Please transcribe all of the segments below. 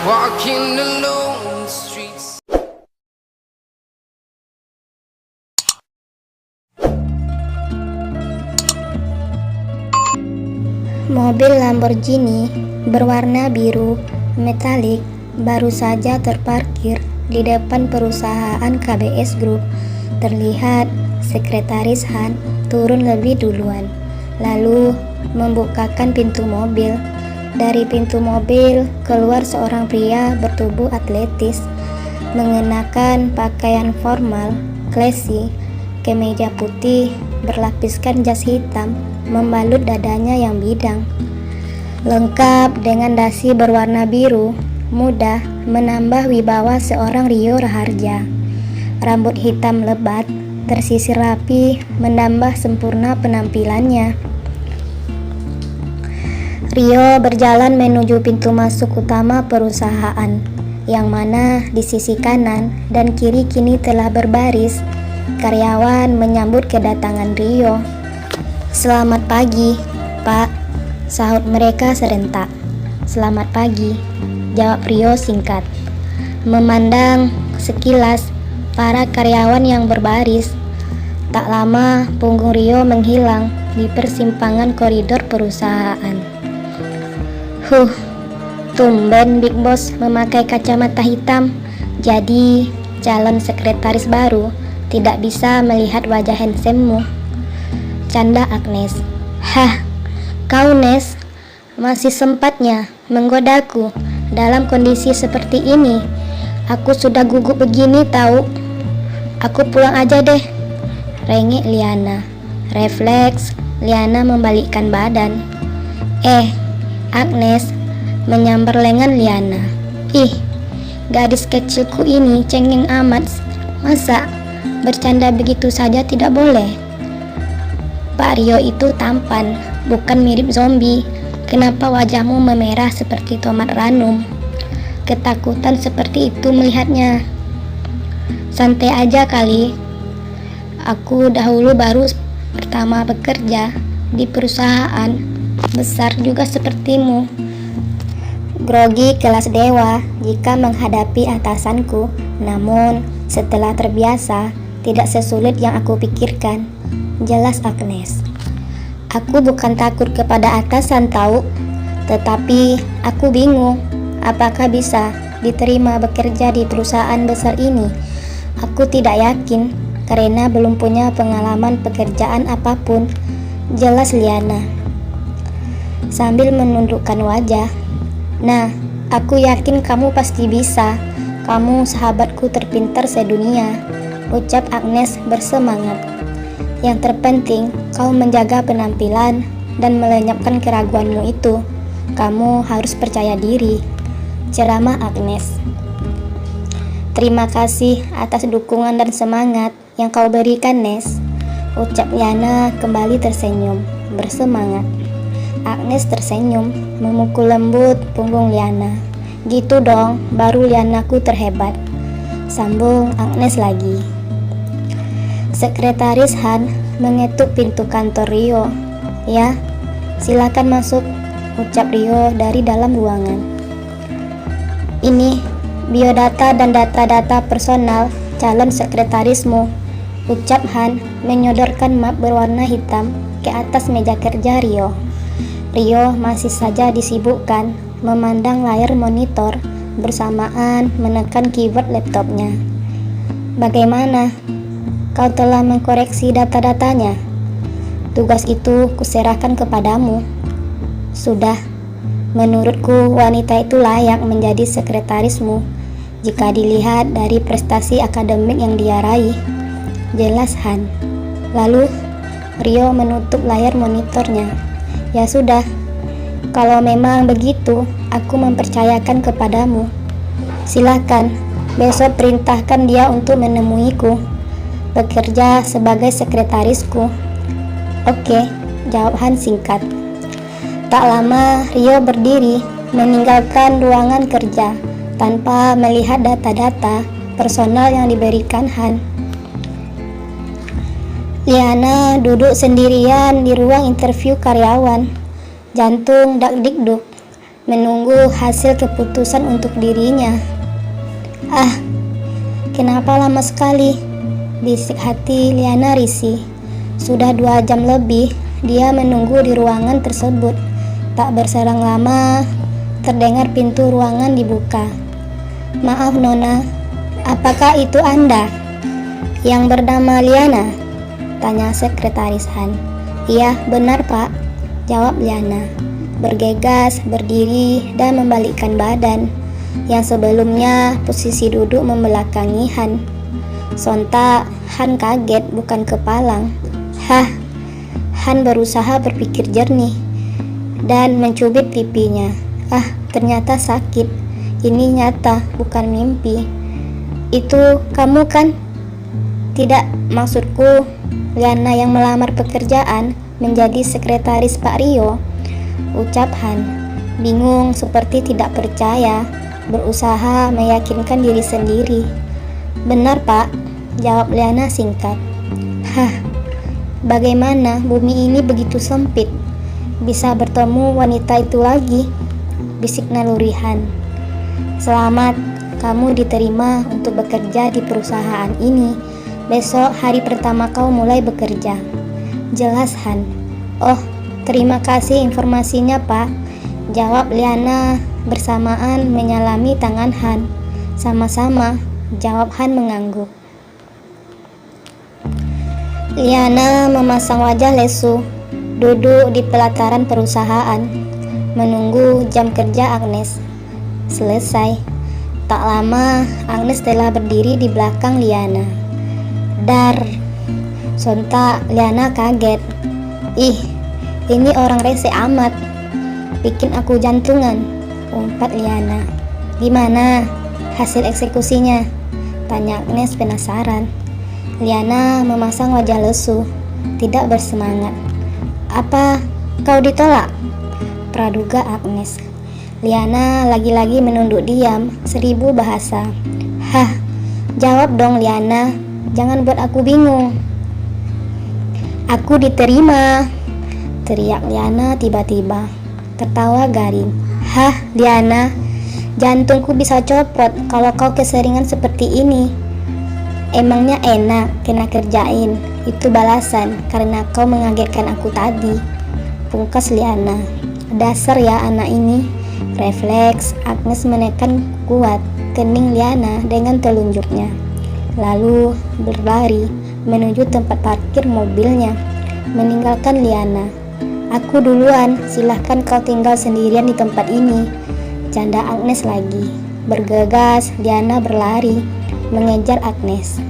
walking alone the streets. Mobil Lamborghini berwarna biru metalik baru saja terparkir di depan perusahaan KBS Group. Terlihat Sekretaris Han turun lebih duluan, lalu membukakan pintu mobil. Dari pintu mobil keluar seorang pria bertubuh atletis, mengenakan pakaian formal, classy, kemeja putih berlapiskan jas hitam membalut dadanya yang bidang. Lengkap dengan dasi berwarna biru muda menambah wibawa seorang Rio Raharja. Rambut hitam lebat tersisir rapi menambah sempurna penampilannya. Rio berjalan menuju pintu masuk utama perusahaan, yang mana di sisi kanan dan kiri kini telah berbaris karyawan menyambut kedatangan Rio. "Selamat pagi, Pak," sahut mereka serentak. "Selamat pagi," jawab Rio singkat. Memandang sekilas para karyawan yang berbaris, tak lama punggung Rio menghilang di persimpangan koridor perusahaan. Tumben Big Boss memakai kacamata hitam. Jadi calon sekretaris baru tidak bisa melihat wajah handsome-mu, canda Agnes. "Hah, kau Nes, masih sempatnya menggodaku dalam kondisi seperti ini. Aku sudah gugup begini tahu. Aku pulang aja deh," rengek Liana. Refleks Liana membalikkan badan. Agnes menyambar lengan Liana. "Ih, gadis kecilku ini cengeng amat. Masa bercanda begitu saja tidak boleh? Pak Rio itu tampan, bukan mirip zombie. Kenapa wajahmu memerah seperti tomat ranum? Ketakutan seperti itu melihatnya." "Santai aja kali. Aku dahulu baru pertama bekerja di perusahaan besar juga sepertimu." Grogi kelas dewa jika menghadapi atasanku, namun setelah terbiasa tidak sesulit yang aku pikirkan, jelas Agnes. "Aku bukan takut kepada atasan tahu, tetapi aku bingung apakah bisa diterima bekerja di perusahaan besar ini. Aku tidak yakin karena belum punya pengalaman pekerjaan apapun," jelas Liana sambil menundukkan wajah. "Nah, aku yakin kamu pasti bisa. Kamu sahabatku terpintar sedunia," ucap Agnes bersemangat. "Yang terpenting kau menjaga penampilan dan melenyapkan keraguanmu itu. Kamu harus percaya diri," ceramah Agnes. "Terima kasih atas dukungan dan semangat yang kau berikan, Nes," ucap Liana kembali tersenyum bersemangat. Agnes tersenyum memukul lembut punggung Liana. "Gitu dong, baru Lianaku terhebat," sambung Agnes lagi. Sekretaris Han mengetuk pintu kantor Rio. "Ya, silakan masuk," ucap Rio dari dalam ruangan. "Ini biodata dan data-data personal calon sekretarismu," ucap Han menyodorkan map berwarna hitam ke atas meja kerja Rio. Rio masih saja disibukkan memandang layar monitor bersamaan menekan keyboard laptopnya. "Bagaimana? Kau telah mengkoreksi data-datanya? Tugas itu kuserahkan kepadamu." "Sudah. Menurutku wanita itu layak menjadi sekretarismu jika dilihat dari prestasi akademik yang dia raih," jelas Han. Lalu Rio menutup layar monitornya. "Ya sudah, kalau memang begitu, aku mempercayakan kepadamu. Silakan, besok perintahkan dia untuk menemuiku, bekerja sebagai sekretarisku." "Oke," jawab Han singkat. Tak lama Rio berdiri meninggalkan ruangan kerja tanpa melihat data-data personal yang diberikan Han. Liana duduk sendirian di ruang interview karyawan. Jantung dak-dikduk. menunggu hasil keputusan untuk dirinya. Ah, kenapa lama sekali? Bisik hati Liana risih. Sudah 2 jam lebih dia menunggu di ruangan tersebut. Tak berserang lama, terdengar pintu ruangan dibuka. Maaf Nona, apakah itu Anda? Yang bernama Liana? Tanya sekretaris Han. Iya, benar Pak, jawab Liana. Bergegas, berdiri, dan membalikkan badan. Yang sebelumnya posisi duduk membelakangi Han. Sontak, Han kaget bukan kepalang. Hah, Han berusaha berpikir jernih dan mencubit pipinya. Ah, ternyata sakit. Ini nyata, bukan mimpi. Itu kamu kan? Tidak, maksudku Liana yang melamar pekerjaan menjadi sekretaris Pak Rio, ucap Han, bingung seperti tidak percaya, berusaha meyakinkan diri sendiri. Benar Pak, jawab Liana singkat. Hah, bagaimana bumi ini begitu sempit? Bisa bertemu wanita itu lagi, bisik naluri Han. Selamat, kamu diterima untuk bekerja di perusahaan ini. Besok hari pertama kau mulai bekerja, jelas Han. Oh, terima kasih informasinya Pak, jawab Liana bersamaan menyalami tangan Han. Sama-sama, jawab Han mengangguk. Liana memasang wajah lesu, duduk di pelataran perusahaan, menunggu jam kerja Agnes selesai. Tak lama, Agnes telah berdiri di belakang Liana. Dar, sontak Liana kaget. Ih, ini orang rese amat, bikin aku jantungan, umpat Liana. Gimana hasil eksekusinya? Tanya Agnes penasaran. Liana memasang wajah lesu, tidak bersemangat. Apa kau ditolak? Praduga Agnes. Liana lagi-lagi menunduk diam, 1000 bahasa. Hah, jawab dong Liana, jangan buat aku bingung. Aku diterima, teriak Liana tiba-tiba, tertawa garing. Hah Liana, jantungku bisa copot kalau kau keseringan seperti ini. Emangnya enak kena kerjain? Itu balasan karena kau mengagetkan aku tadi, pungkas Liana. Dasar ya anak ini. Refleks Agnes menekan kuat kening Liana dengan telunjuknya, lalu berlari menuju tempat parkir mobilnya, meninggalkan Liana. Aku duluan, silahkan kau tinggal sendirian di tempat ini, canda Agnes lagi. Bergegas Liana berlari mengejar Agnes.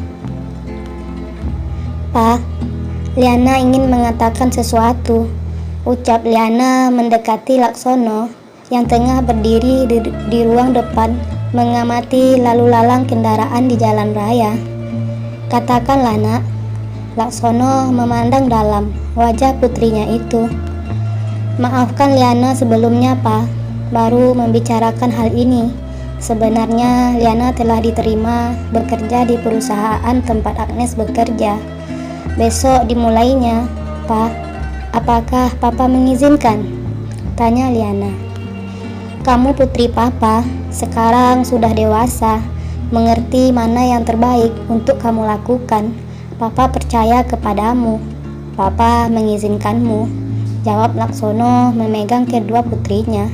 Pak, Liana ingin mengatakan sesuatu, ucap Liana mendekati Laksono yang tengah berdiri di ruang depan mengamati lalu lalang kendaraan di jalan raya. Katakanlah nak, Laksono memandang dalam wajah putrinya itu. Maafkan Liana sebelumnya Pak, baru membicarakan hal ini. Sebenarnya Liana telah diterima bekerja di perusahaan tempat Agnes bekerja. Besok dimulainya, Pak. Apakah Papa mengizinkan? Tanya Liana. Kamu putri Papa, sekarang sudah dewasa, mengerti mana yang terbaik untuk kamu lakukan. Papa percaya kepadamu. Papa mengizinkanmu, jawab Laksono memegang kedua putrinya.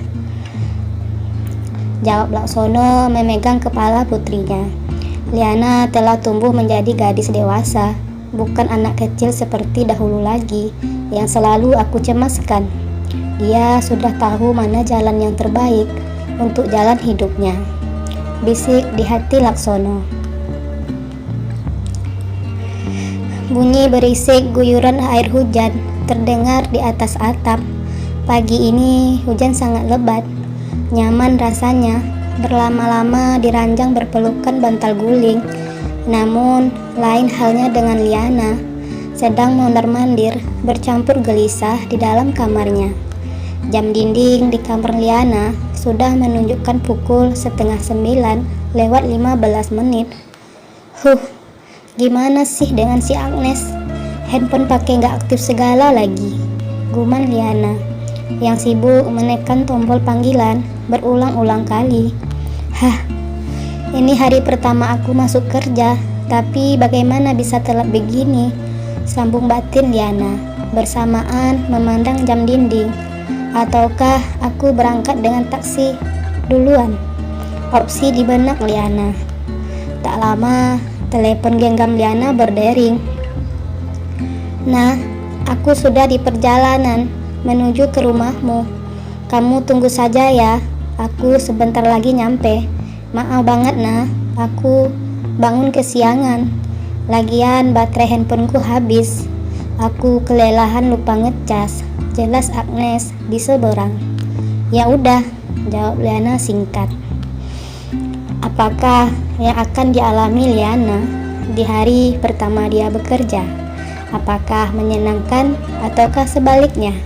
Memegang kepala putrinya. Liana telah tumbuh menjadi gadis dewasa, bukan anak kecil seperti dahulu lagi yang selalu aku cemaskan. Dia sudah tahu mana jalan yang terbaik untuk jalan hidupnya, bisik di hati Laksono. Bunyi berisik guyuran air hujan terdengar di atas atap. Pagi ini hujan sangat lebat, nyaman rasanya berlama-lama di ranjang berpelukan bantal guling. Namun lain halnya dengan Liana, sedang mondar-mandir bercampur gelisah di dalam kamarnya. Jam dinding di kamar Liana sudah menunjukkan pukul 8:30 Gimana sih dengan si Agnes? Handphone pakai nggak aktif segala lagi, guman Liana. yang sibuk menekan tombol panggilan berulang-ulang kali. Hah, ini hari pertama aku masuk kerja, tapi bagaimana bisa telat begini? Sambung batin Liana bersamaan memandang jam dinding. Ataukah aku berangkat dengan taksi duluan? Opsi di benak Liana. Tak lama, telepon genggam Liana berdering. Nah, aku sudah di perjalanan menuju ke rumahmu. Kamu tunggu saja ya, aku sebentar lagi nyampe. Maaf banget nah, aku bangun kesiangan. Lagian baterai handphoneku habis. Aku kelelahan lupa ngecas. Jelas Agnes di seberang. Ya udah, jawab Liana singkat. Apakah yang akan dialami Liana di hari pertama dia bekerja? Apakah menyenangkan ataukah sebaliknya?